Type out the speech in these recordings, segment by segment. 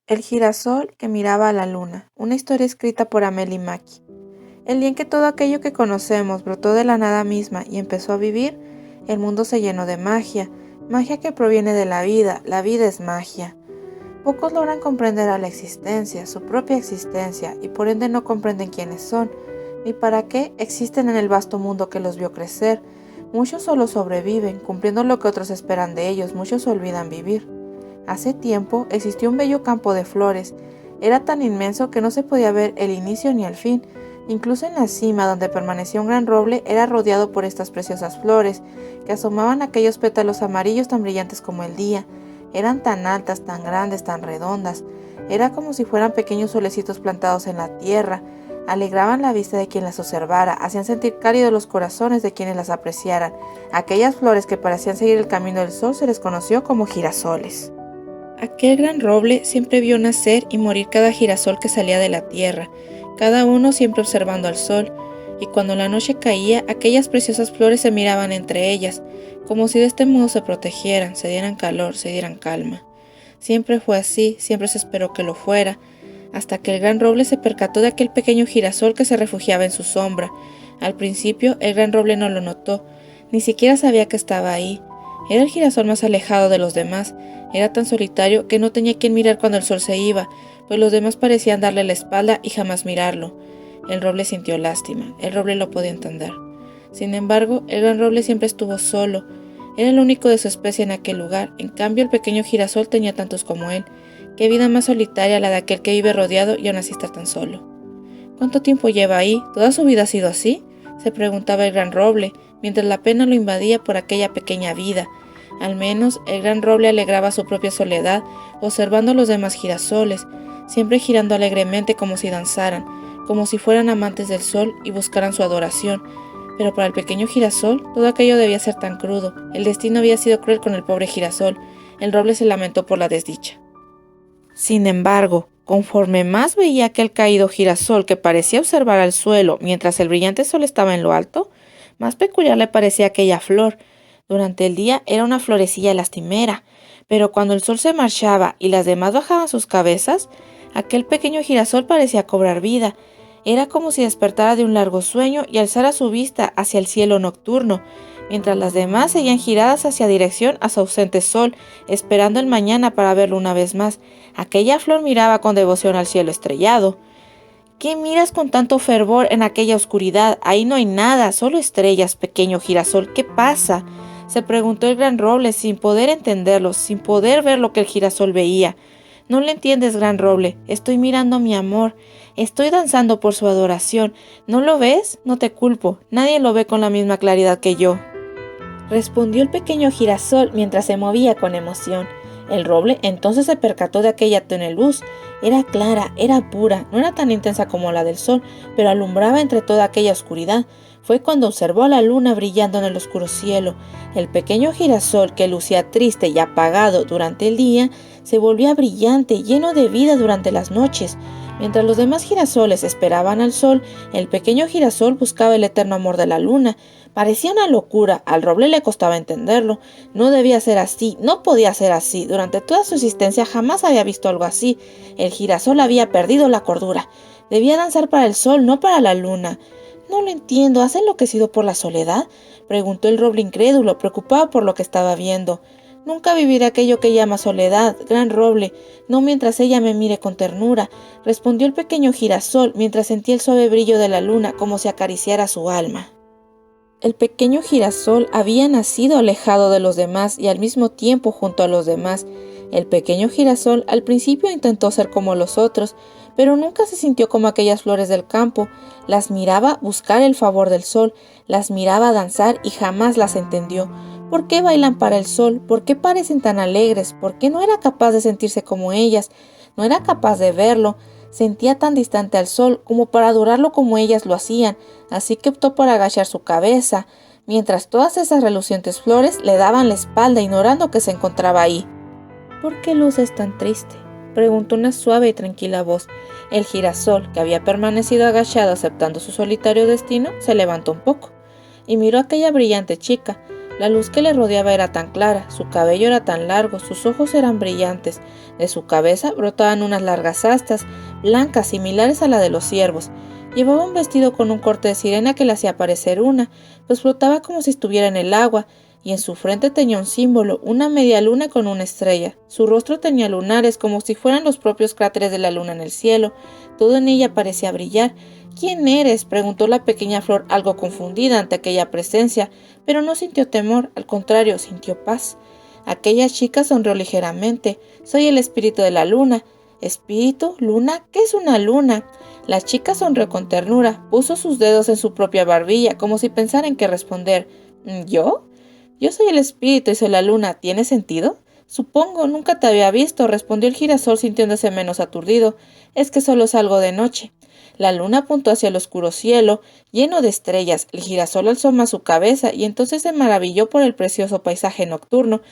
El girasol que miraba a la luna, una historia escrita por Amelie Maki. El día en que todo aquello que conocemos brotó de la nada misma y empezó a vivir, el mundo se llenó de magia, magia que proviene de la vida es magia. Pocos logran comprender a la existencia, su propia existencia, y por ende no comprenden quiénes son, ni para qué existen en el vasto mundo que los vio crecer. Muchos solo sobreviven, cumpliendo lo que otros esperan de ellos, muchos olvidan vivir. Hace tiempo existió un bello campo de flores. Era tan inmenso que no se podía ver el inicio ni el fin. Incluso en la cima, donde permanecía un gran roble, era rodeado por estas preciosas flores, que asomaban aquellos pétalos amarillos tan brillantes como el día. Eran tan altas, tan grandes, tan redondas. Era como si fueran pequeños solecitos plantados en la tierra. Alegraban la vista de quien las observara, hacían sentir cálidos los corazones de quienes las apreciaran. Aquellas flores que parecían seguir el camino del sol se les conoció como girasoles. Aquel gran roble siempre vio nacer y morir cada girasol que salía de la tierra, cada uno siempre observando al sol, y cuando la noche caía, aquellas preciosas flores se miraban entre ellas, como si de este modo se protegieran, se dieran calor, se dieran calma. Siempre fue así, siempre se esperó que lo fuera, hasta que el gran roble se percató de aquel pequeño girasol que se refugiaba en su sombra. Al principio, el gran roble no lo notó, ni siquiera sabía que estaba ahí. Era el girasol más alejado de los demás. Era tan solitario que no tenía quien mirar cuando el sol se iba, pues los demás parecían darle la espalda y jamás mirarlo. El roble sintió lástima, el roble lo podía entender. Sin embargo, el gran roble siempre estuvo solo. Era el único de su especie en aquel lugar. En cambio, el pequeño girasol tenía tantos como él. Qué vida más solitaria la de aquel que vive rodeado y aún así está tan solo. ¿Cuánto tiempo lleva ahí? ¿Toda su vida ha sido así?, se preguntaba el gran roble, mientras la pena lo invadía por aquella pequeña vida. Al menos el gran roble alegraba su propia soledad, observando a los demás girasoles, siempre girando alegremente como si danzaran, como si fueran amantes del sol y buscaran su adoración. Pero para el pequeño girasol, todo aquello debía ser tan crudo. El destino había sido cruel con el pobre girasol. El roble se lamentó por la desdicha. Sin embargo, conforme más veía aquel caído girasol que parecía observar al suelo mientras el brillante sol estaba en lo alto, más peculiar le parecía aquella flor. Durante el día era una florecilla lastimera, pero cuando el sol se marchaba y las demás bajaban sus cabezas, aquel pequeño girasol parecía cobrar vida. Era como si despertara de un largo sueño y alzara su vista hacia el cielo nocturno, mientras las demás seguían giradas hacia dirección a su ausente sol, esperando el mañana para verlo una vez más. Aquella flor miraba con devoción al cielo estrellado. ¿Qué miras con tanto fervor en aquella oscuridad? Ahí no hay nada, solo estrellas, pequeño girasol. ¿Qué pasa?, se preguntó el gran roble sin poder entenderlo, sin poder ver lo que el girasol veía. No le entiendes, gran roble. Estoy mirando a mi amor. Estoy danzando por su adoración. ¿No lo ves? No te culpo. Nadie lo ve con la misma claridad que yo, respondió el pequeño girasol mientras se movía con emoción. El roble entonces se percató de aquella tenue luz. Era clara, era pura, no era tan intensa como la del sol, pero alumbraba entre toda aquella oscuridad. Fue cuando observó a la luna brillando en el oscuro cielo. El pequeño girasol, que lucía triste y apagado durante el día, se volvía brillante, lleno de vida durante las noches. Mientras los demás girasoles esperaban al sol, el pequeño girasol buscaba el eterno amor de la luna. Parecía una locura, al roble le costaba entenderlo. No debía ser así, no podía ser así. Durante toda su existencia jamás había visto algo así. El girasol había perdido la cordura. Debía danzar para el sol, no para la luna. No lo entiendo, ¿has enloquecido por la soledad?, preguntó el roble incrédulo, preocupado por lo que estaba viendo. Nunca viviré aquello que llama soledad, gran roble, no mientras ella me mire con ternura, respondió el pequeño girasol mientras sentía el suave brillo de la luna como si acariciara su alma. El pequeño girasol había nacido alejado de los demás y al mismo tiempo junto a los demás. El pequeño girasol al principio intentó ser como los otros, pero nunca se sintió como aquellas flores del campo. Las miraba buscar el favor del sol, las miraba danzar y jamás las entendió. ¿Por qué bailan para el sol? ¿Por qué parecen tan alegres? ¿Por qué no era capaz de sentirse como ellas? No era capaz de verlo. Sentía tan distante al sol como para adorarlo como ellas lo hacían, así que optó por agachar su cabeza, mientras todas esas relucientes flores le daban la espalda ignorando que se encontraba ahí. ¿Por qué luces tan triste?, preguntó una suave y tranquila voz. El girasol, que había permanecido agachado aceptando su solitario destino, se levantó un poco y miró a aquella brillante chica. La luz que le rodeaba era tan clara, su cabello era tan largo, sus ojos eran brillantes. De su cabeza brotaban unas largas astas, blancas, similares a la de los ciervos. Llevaba un vestido con un corte de sirena que le hacía parecer una, pues flotaba como si estuviera en el agua, y en su frente tenía un símbolo, una media luna con una estrella. Su rostro tenía lunares, como si fueran los propios cráteres de la luna en el cielo. Todo en ella parecía brillar. «¿Quién eres?», preguntó la pequeña flor, algo confundida ante aquella presencia, pero no sintió temor, al contrario, sintió paz. Aquella chica sonrió ligeramente. «Soy el espíritu de la luna». «¿Espíritu? ¿Luna? ¿Qué es una luna?». La chica sonrió con ternura, puso sus dedos en su propia barbilla, como si pensara en qué responder. «¿Yo? Yo soy el espíritu y soy la luna. ¿Tiene sentido?». «Supongo, nunca te había visto», respondió el girasol sintiéndose menos aturdido. «Es que solo salgo de noche». La luna apuntó hacia el oscuro cielo, lleno de estrellas. El girasol alzó más su cabeza y entonces se maravilló por el precioso paisaje nocturno.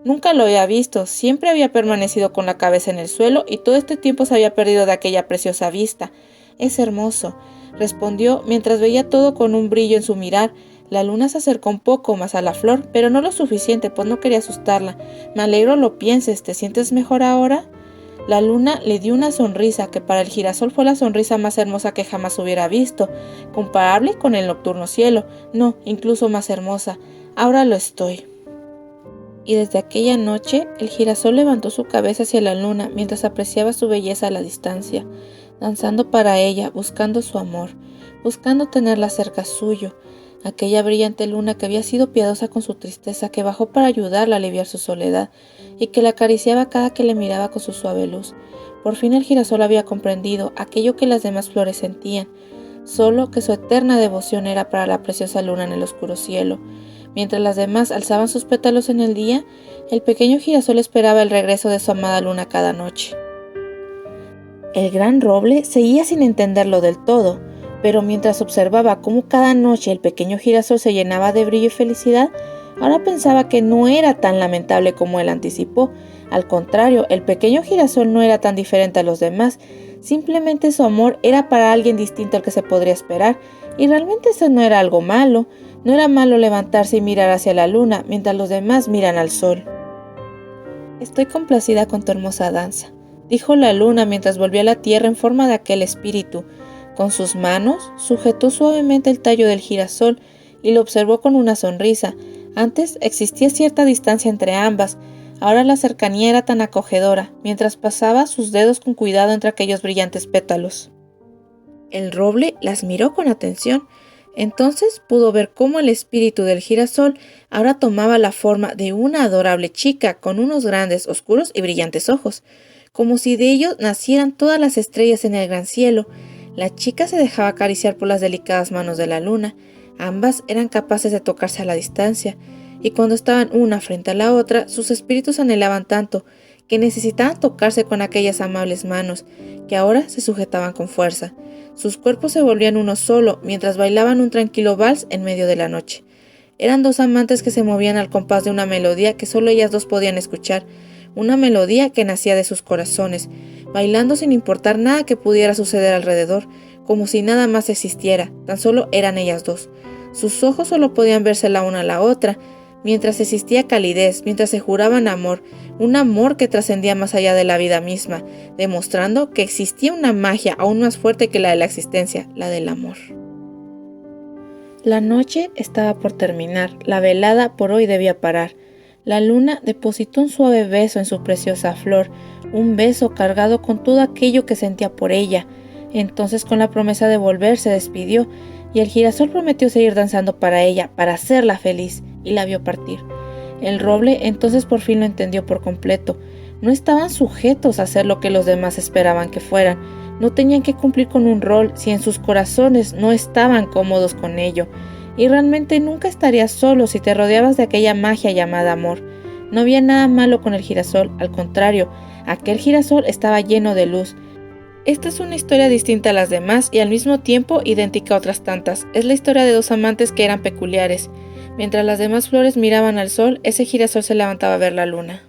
Nunca lo había visto, siempre había permanecido con la cabeza en el suelo y todo este tiempo se había perdido de aquella preciosa vista. «Es hermoso», respondió mientras veía todo con un brillo en su mirar. La luna se acercó un poco más a la flor, pero no lo suficiente, pues no quería asustarla. «Me alegro lo pienses, ¿te sientes mejor ahora?». La luna le dio una sonrisa que para el girasol fue la sonrisa más hermosa que jamás hubiera visto, comparable con el nocturno cielo, no, incluso más hermosa. «Ahora lo estoy». Y desde aquella noche, el girasol levantó su cabeza hacia la luna mientras apreciaba su belleza a la distancia, danzando para ella, buscando su amor, buscando tenerla cerca suyo. Aquella brillante luna que había sido piadosa con su tristeza, que bajó para ayudarla a aliviar su soledad y que la acariciaba cada que le miraba con su suave luz. Por fin el girasol había comprendido aquello que las demás flores sentían, solo que su eterna devoción era para la preciosa luna en el oscuro cielo. Mientras las demás alzaban sus pétalos en el día, el pequeño girasol esperaba el regreso de su amada luna cada noche. El gran roble seguía sin entenderlo del todo, pero mientras observaba cómo cada noche el pequeño girasol se llenaba de brillo y felicidad, ahora pensaba que no era tan lamentable como él anticipó. Al contrario, el pequeño girasol no era tan diferente a los demás, simplemente su amor era para alguien distinto al que se podría esperar, y realmente eso no era algo malo. No era malo levantarse y mirar hacia la luna mientras los demás miran al sol. «Estoy complacida con tu hermosa danza», dijo la luna mientras volvió a la tierra en forma de aquel espíritu. Con sus manos sujetó suavemente el tallo del girasol y lo observó con una sonrisa. Antes existía cierta distancia entre ambas, ahora la cercanía era tan acogedora, mientras pasaba sus dedos con cuidado entre aquellos brillantes pétalos. El roble las miró con atención. Entonces pudo ver cómo el espíritu del girasol ahora tomaba la forma de una adorable chica con unos grandes, oscuros y brillantes ojos, como si de ellos nacieran todas las estrellas en el gran cielo. La chica se dejaba acariciar por las delicadas manos de la luna. Ambas eran capaces de tocarse a la distancia, y cuando estaban una frente a la otra, sus espíritus anhelaban tanto que necesitaban tocarse con aquellas amables manos, que ahora se sujetaban con fuerza. Sus cuerpos se volvían uno solo mientras bailaban un tranquilo vals en medio de la noche. Eran dos amantes que se movían al compás de una melodía que solo ellas dos podían escuchar, una melodía que nacía de sus corazones, bailando sin importar nada que pudiera suceder alrededor, como si nada más existiera, tan solo eran ellas dos. Sus ojos solo podían verse la una a la otra, mientras existía calidez, mientras se juraban amor, un amor que trascendía más allá de la vida misma, demostrando que existía una magia aún más fuerte que la de la existencia, la del amor. La noche estaba por terminar, la velada por hoy debía parar. La luna depositó un suave beso en su preciosa flor, un beso cargado con todo aquello que sentía por ella. Entonces, con la promesa de volver, se despidió, y el girasol prometió seguir danzando para ella, para hacerla feliz, y la vio partir. El roble entonces por fin lo entendió por completo. No estaban sujetos a hacer lo que los demás esperaban que fueran. No tenían que cumplir con un rol si en sus corazones no estaban cómodos con ello. Y realmente nunca estarías solo si te rodeabas de aquella magia llamada amor. No había nada malo con el girasol, al contrario, aquel girasol estaba lleno de luz. Esta es una historia distinta a las demás y al mismo tiempo idéntica a otras tantas. Es la historia de dos amantes que eran peculiares. Mientras las demás flores miraban al sol, ese girasol se levantaba a ver la luna.